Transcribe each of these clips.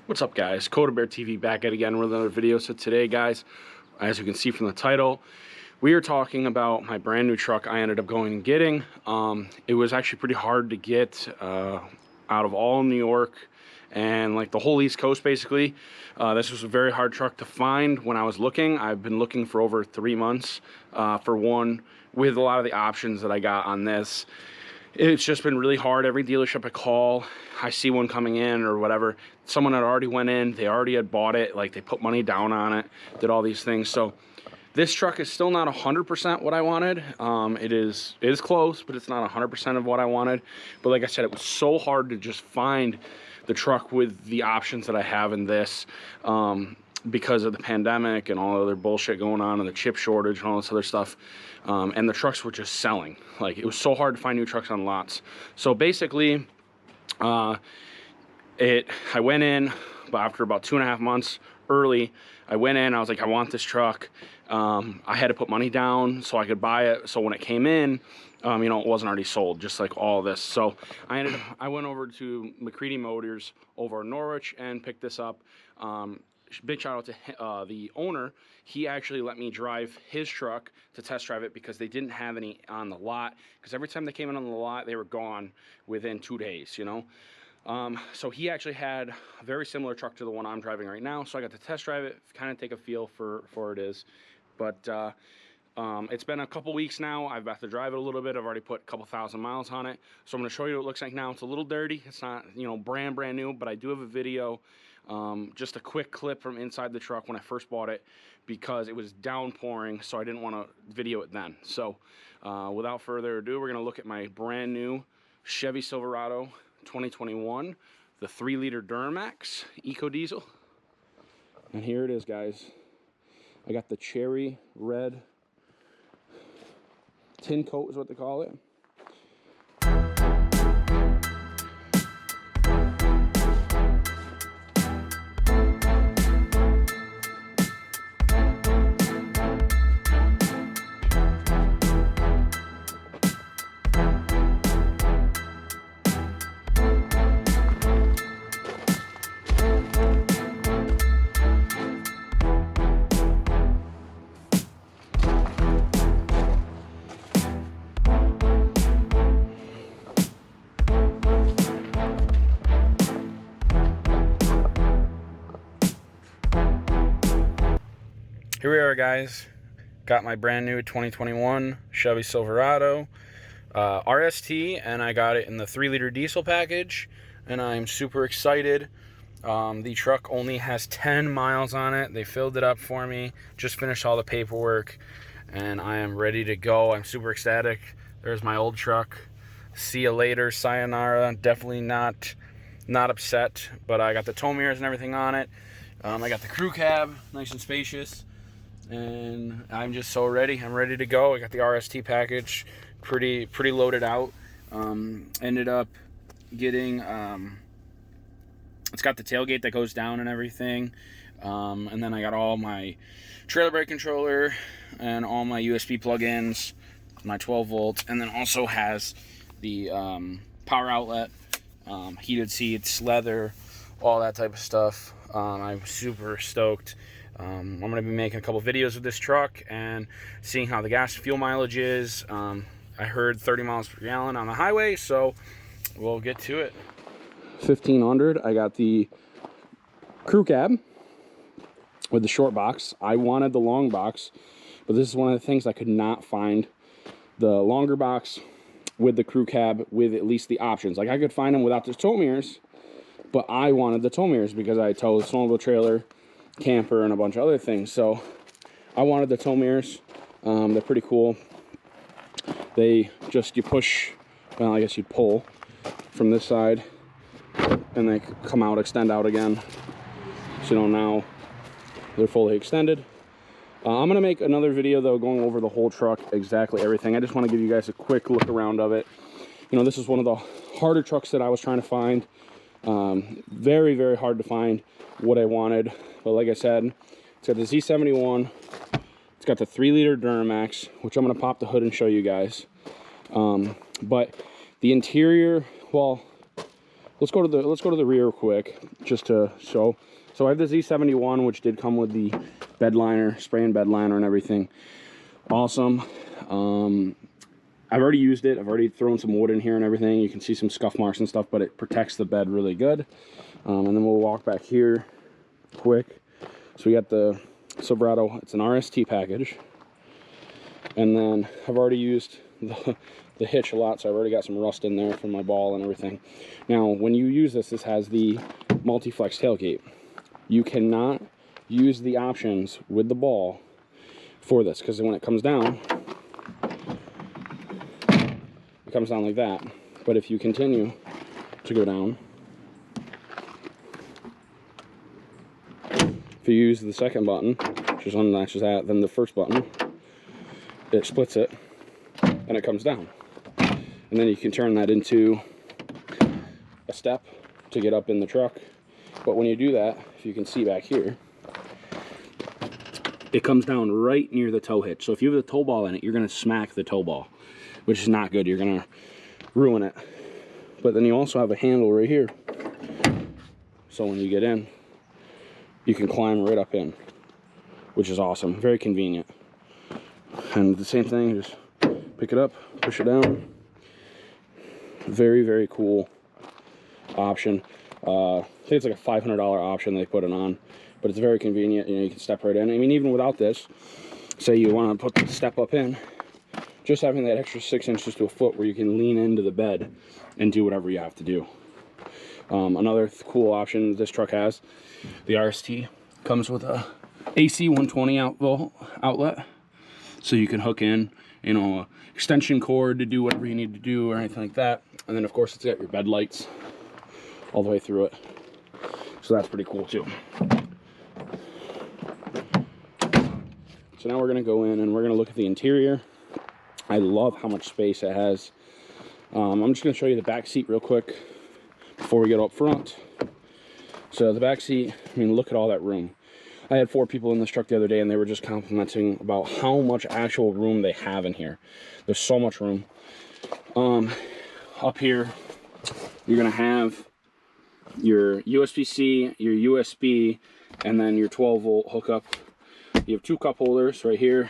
What's up, guys? Kotabeartv back at again with another video. So today, guys, as you can see from the title, we are talking about my brand new truck I ended up going and getting. It was actually pretty hard to get out of all of New York and like the whole East Coast, basically. This was a very hard truck to find when I was looking. I've been looking for over 3 months for one, with a lot of the options that I got on this. It's just been really hard. Every dealership I call, I see one coming in or whatever. Someone had already went in, they already had bought it, like they put money down on it, did all these things. So this truck is still not 100% what I wanted. It is close, but it's not 100% of what I wanted. But like I said, it was so hard to just find the truck with the options that I have in this. Because of the pandemic and all the other bullshit going on and the chip shortage and all this other stuff. And the trucks were just selling. Like, it was so hard to find new trucks on lots. So basically, I went in, but after about 2.5 months early, I went in, I was like, I want this truck. I had to put money down so I could buy it. So when it came in, you know, it wasn't already sold, just like all this. So I went over to McCready Motors over in Norwich and picked this up. Big shout out to the owner. He actually let me drive his truck to test drive it because they didn't have any on the lot, because every time they came in on the lot they were gone within 2 days, you know. So he actually had a very similar truck to the one I'm driving right now, so I got to test drive it, kind of take a feel for it is. But it's been a couple weeks now. I've got to drive it a little bit. I've already put a couple thousand miles on it, so I'm going to show you what it looks like now. It's a little dirty. It's not, you know, brand new, but I do have a video, just a quick clip from inside the truck when I first bought it, because it was downpouring, so I didn't want to video it then. So without further ado, we're going to look at my brand new Chevy Silverado 2021, the 3-liter Duramax Eco Diesel. And here it is, guys. I got the cherry red tin coat is what they call it. Here we are, guys. Got my brand new 2021 Chevy Silverado RST, and I got it in the 3-liter diesel package, and I'm super excited. The truck only has 10 miles on it. They filled it up for me, just finished all the paperwork, and I am ready to go. I'm super ecstatic. There's my old truck. See you later, sayonara. Definitely not upset, but I got the tow mirrors and everything on it. I got the crew cab, nice and spacious. And I'm just so ready. I'm ready to go. I got the RST package pretty loaded out. Ended up getting it's got the tailgate that goes down and everything, and then I got all my trailer brake controller and all my USB plug-ins, my 12 volt, and then also has the power outlet, heated seats, leather, all that type of stuff. I'm super stoked. I'm going to be making a couple videos of this truck and seeing how the gas fuel mileage is. I heard 30 miles per gallon on the highway, so we'll get to it. 1500. I got the crew cab with the short box. I wanted the long box, but this is one of the things I could not find. The longer box with the crew cab with at least the options. Like, I could find them without the tow mirrors, but I wanted the tow mirrors because I tow the snowmobile trailer, camper, and a bunch of other things. So I wanted the tow mirrors. They're pretty cool. They just, you push, well, I guess you'd pull from this side and they come out, extend out again. So, you know, now they're fully extended. I'm gonna make another video though, going over the whole truck, exactly everything. I just want to give you guys a quick look around of it. You know, this is one of the harder trucks that I was trying to find. Very hard to find what I wanted, but like I said, it's got the Z71, it's got the 3-liter Duramax, which I'm going to pop the hood and show you guys. But the interior, well, let's go to the rear quick, just to show. So I have the Z71, which did come with the bed liner, spray and bed liner and everything. Awesome. I've already used it. I've already thrown some wood in here and everything. You can see some scuff marks and stuff, but it protects the bed really good. And then we'll walk back here quick. So we got the Silverado. It's an RST package. And then I've already used the hitch a lot, so I've already got some rust in there from my ball and everything. Now, when you use this, this has the multi-flex tailgate. You cannot use the options with the ball for this, because when it comes down like that. But if you continue to go down, if you use the second button, which is unlatches that, then the first button, it splits it and it comes down. And then you can turn that into a step to get up in the truck. But when you do that, if you can see back here, it comes down right near the tow hitch. So if you have the tow ball in it, you're going to smack the tow ball, which is not good. You're going to ruin it. But then you also have a handle right here. So when you get in, you can climb right up in, which is awesome. Very convenient. And the same thing, just pick it up, push it down. Very, very cool option. I think it's like a $500 option they put it on, but it's very convenient. You know, you can step right in. I mean, even without this, say you want to put the step up in, just having that extra 6 inches to a foot where you can lean into the bed and do whatever you have to do. Another cool option this truck has, the RST comes with a AC 120 outlet, so you can hook in, you know, a extension cord to do whatever you need to do or anything like that. And then of course it's got your bed lights all the way through it, so that's pretty cool too. So now we're going to go in and we're going to look at the interior. I love how much space it has. I'm just going to show you the back seat real quick before we get up front. So the back seat, I mean, look at all that room. I had 4 people in this truck the other day and they were just complimenting about how much actual room they have in here. There's so much room. Up here, you're going to have your USB-C, your USB, and then your 12-volt hookup. You have 2 cup holders right here.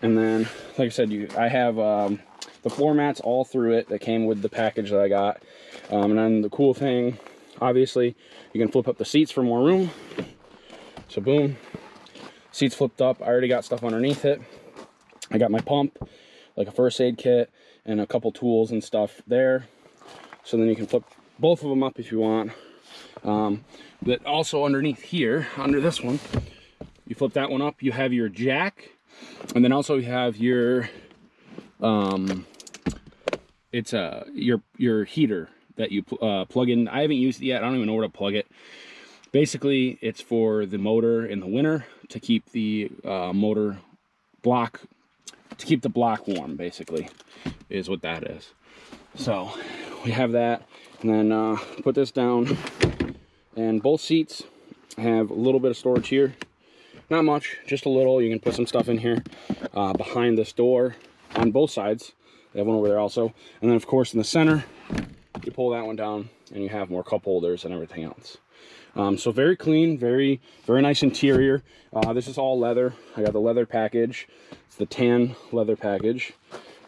And then, like I said, I have the floor mats all through it that came with the package that I got. And then the cool thing, obviously, you can flip up the seats for more room. So boom, seats flipped up. I already got stuff underneath it. I got my pump, like a first aid kit, and a couple tools and stuff there. So then you can flip both of them up if you want. But also underneath here, under this one, you flip that one up, you have your jack, and then also you have your your heater that you plug in. I haven't used it yet. I don't even know where to plug it. Basically, it's for the motor in the winter to keep the motor block, to keep the block warm, basically, is what that is. So we have that, and then put this down, and both seats have a little bit of storage here. Not much, just a little. You can put some stuff in here behind this door on both sides. They have one over there also. And then, of course, in the center, you pull that one down, and you have more cup holders and everything else. So very clean, very, very nice interior. This is all leather. I got the leather package. It's the tan leather package.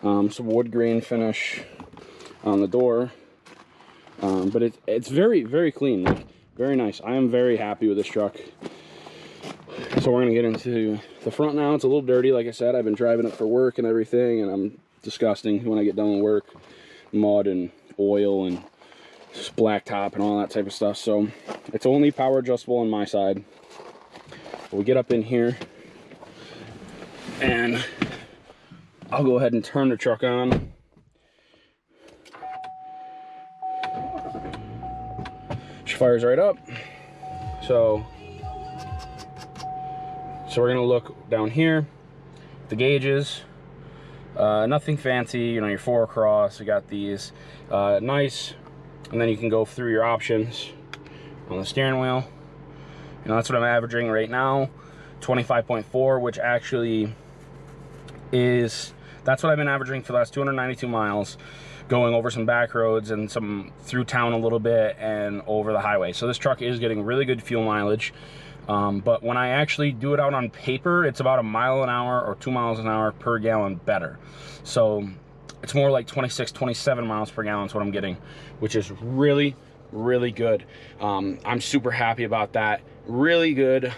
Some wood grain finish on the door. But it's very, very clean. Like, very nice. I am very happy with this truck. So we're going to get into the front now. It's a little dirty, like I said. I've been driving it for work and everything, and I'm disgusting when I get done with work. Mud and oil and blacktop and all that type of stuff. So it's only power adjustable on my side. But we get up in here, and I'll go ahead and turn the truck on. She fires right up. So we're gonna look down here, the gauges, nothing fancy, you know, your 4 across, you got these, nice, and then you can go through your options on the steering wheel. You know, that's what I'm averaging right now, 25.4, which actually is, that's what I've been averaging for the last 292 miles, going over some back roads and some through town a little bit and over the highway. So this truck is getting really good fuel mileage. But when I actually do it out on paper, it's about 1 mile an hour or 2 miles an hour per gallon better. So it's more like 26, 27 miles per gallon is what I'm getting, which is really, really good. I'm super happy about that. Really good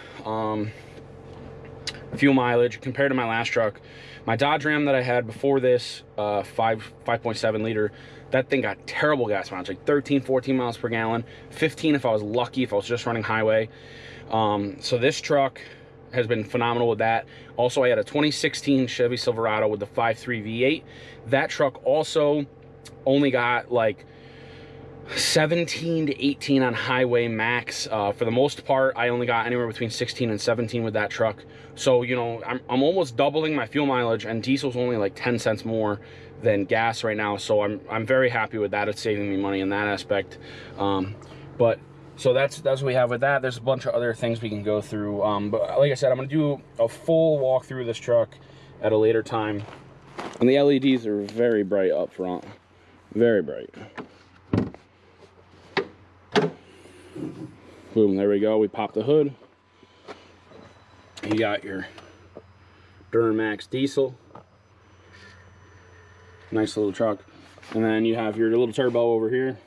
fuel mileage compared to my last truck. My Dodge Ram that I had before this, 5.7 liter, that thing got terrible gas mileage, like 13, 14 miles per gallon, 15 if I was lucky, if I was just running highway. So this truck has been phenomenal with that. Also, I had a 2016 Chevy Silverado with the 5.3 V8. That truck also only got like 17 to 18 on highway max. For the most part, I only got anywhere between 16 and 17 with that truck. So, you know, I'm almost doubling my fuel mileage, and diesel's only like 10 cents more than gas right now. So I'm very happy with that. It's saving me money in that aspect. So that's what we have with that. There's a bunch of other things we can go through. But like I said, I'm gonna do a full walkthrough of this truck at a later time. And the LEDs are very bright up front, very bright. Boom, there we go. We pop the hood. You got your Duramax diesel. Nice little truck. And then you have your little turbo over here.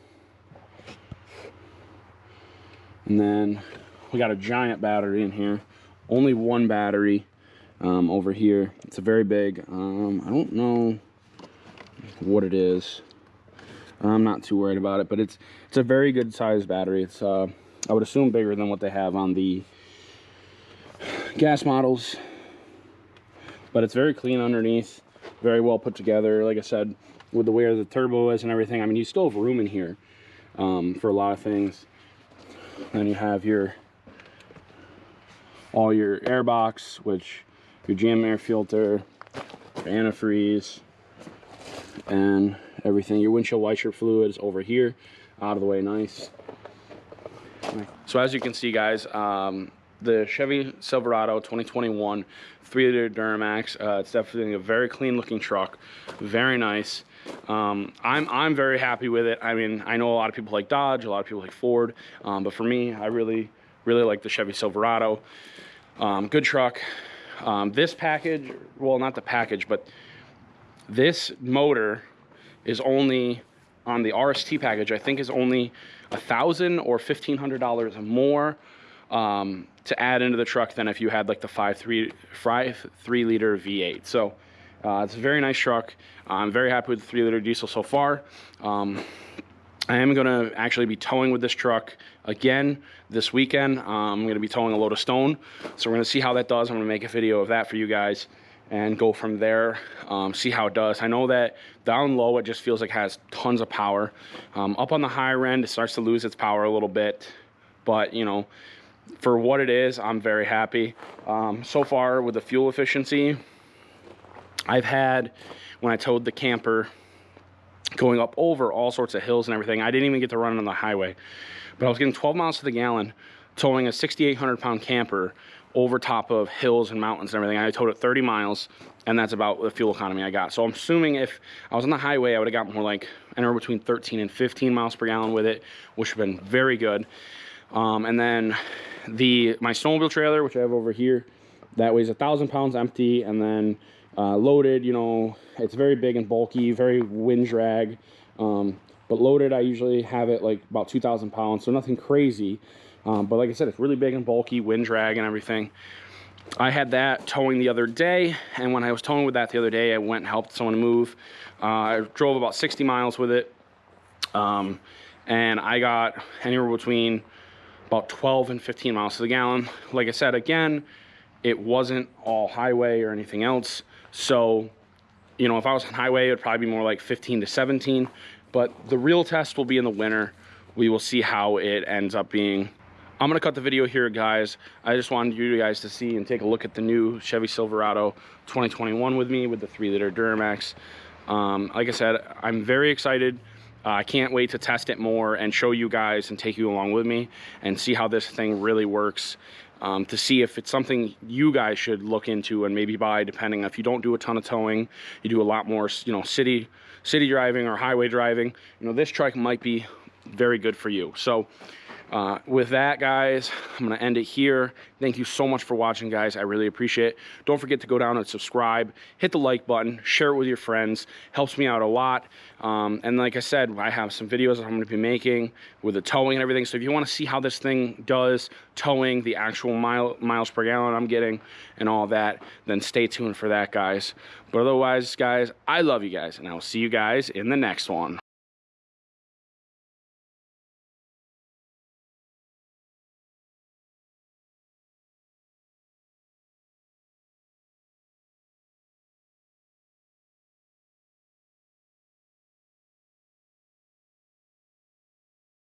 And then we got a giant battery in here. Only one battery over here. It's a very big, I don't know what it is. I'm not too worried about it, but it's a very good sized battery. It's I would assume bigger than what they have on the gas models, but it's very clean underneath, very well put together. Like I said, with the way the turbo is and everything, I mean, you still have room in here for a lot of things. Then you have all your air box, which your jam air filter, your antifreeze, and everything. Your windshield wiper fluid is over here, out of the way, nice. So as you can see, guys, the Chevy Silverado 2021 3-liter Duramax, it's definitely a very clean looking truck, very nice. I'm very happy with it. I mean, I know a lot of people like Dodge, a lot of people like Ford, but for me, I really like the Chevy Silverado. Good truck. This package, well, not the package, but this motor is only on the RST package, I think is only $1,000 or $1,500 more to add into the truck than if you had like the 5.3 liter V8. So it's a very nice truck. I'm very happy with the 3-liter diesel so far. I am going to actually be towing with this truck again this weekend. I'm going to be towing a load of stone, so we're going to see how that does. I'm going to make a video of that for you guys and go from there, see how it does. I know that down low it just feels like it has tons of power. Up on the higher end, it starts to lose its power a little bit, but you know, for what it is, I'm very happy. So far with the fuel efficiency, I've had, when I towed the camper, going up over all sorts of hills and everything, I didn't even get to run on the highway, but I was getting 12 miles to the gallon towing a 6,800 pound camper over top of hills and mountains and everything. I towed it 30 miles, and that's about the fuel economy I got. So I'm assuming if I was on the highway, I would have got more like anywhere between 13 and 15 miles per gallon with it, which would have been very good. And then my snowmobile trailer, which I have over here, that weighs 1,000 pounds empty, and then loaded, you know, it's very big and bulky, very wind drag. But loaded, I usually have it like about 2,000 pounds, so nothing crazy. But like I said, it's really big and bulky, wind drag and everything. I had that towing the other day, and when I was towing with that the other day, I went and helped someone move. I drove about 60 miles with it, and I got anywhere between about 12 and 15 miles to the gallon. Like I said, again, it wasn't all highway or anything else, so you know, if I was on highway, it would probably be more like 15 to 17, but the real test will be in the winter. We will see how it ends up being. I'm gonna cut the video here, guys. I just wanted you guys to see and take a look at the new Chevy Silverado 2021 with me with the 3-liter Duramax. Like I said, I'm very excited I can't wait to test it more and show you guys and take you along with me and see how this thing really works, to see if it's something you guys should look into and maybe buy, depending if you don't do a ton of towing, you do a lot more, you know, city driving or highway driving, you know, this trike might be very good for you. So with that, guys, I'm going to end it here. Thank you so much for watching, guys. I really appreciate it. Don't forget to go down and subscribe, hit the like button, share it with your friends. Helps me out a lot. And like I said, I have some videos I'm going to be making with the towing and everything. So if you want to see how this thing does, towing, the actual miles per gallon I'm getting and all that, then stay tuned for that, guys. But otherwise, guys, I love you guys, and I will see you guys in the next one.